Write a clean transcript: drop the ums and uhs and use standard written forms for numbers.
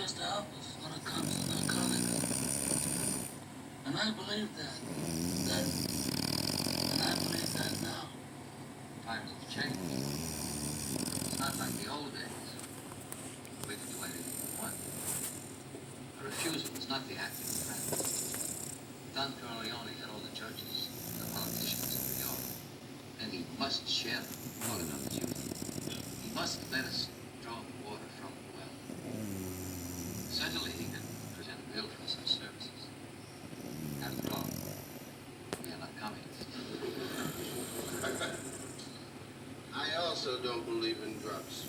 tries to help us when it comes to narcotics. And I believe that. Then. And I believe that now. Times have changed. It's not like the old days. We can do anything we want. A refusal is not the act of a friend. Don Corleone had all the judges and the politicians in New York. And he must share them. All enough is used. He must let us draw water from the well. Certainly he can present a bill for such services. After all, we are not communists. I also don't believe in drugs.